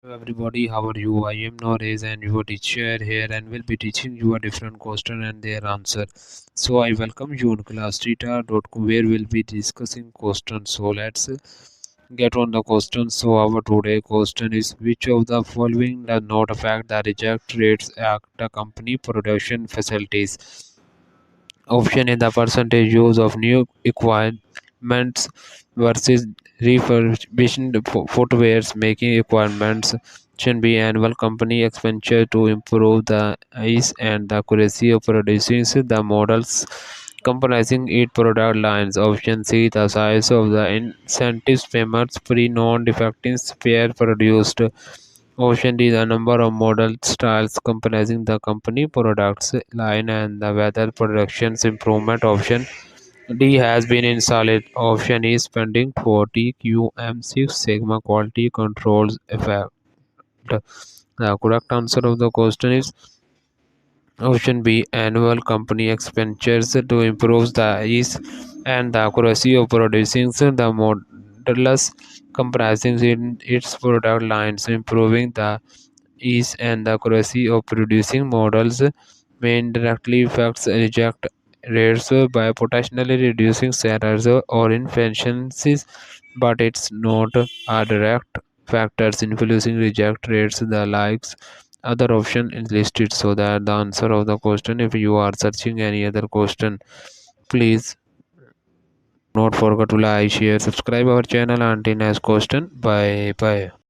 Hello everybody, how are you? I am Norez and your teacher here and will be teaching you a different question and their answer. So I welcome you on classtheta.com where we'll be discussing questions. So let's get on the question. So our today question is, which of the following does not affect the reject rates at the company production facilities? Option in the percentage use of new equipments versus refurbished footwears making equipments. Should be annual company expenditure to improve the ease and the accuracy of producing the models comprising each product lines. Option C, the size of the incentives payments pre non-defective spare produced. Option D, the number of model styles comprising the company products line and the weather productions improvement. Option D has been installed. Option E, spending 40 QM6 Sigma quality controls effect. The correct answer of the question is option B, annual company expenditures to improve the ease and the accuracy of producing the models comprising in its product lines, improving the ease and the accuracy of producing models may indirectly affect reject rates by potentially reducing errors or inefficiencies, but it's not a direct factors influencing reject rates the likes other option is listed. So that the answer of the question, if you are searching any other question, please not forget to like, share, subscribe our channel. Until next question, bye bye.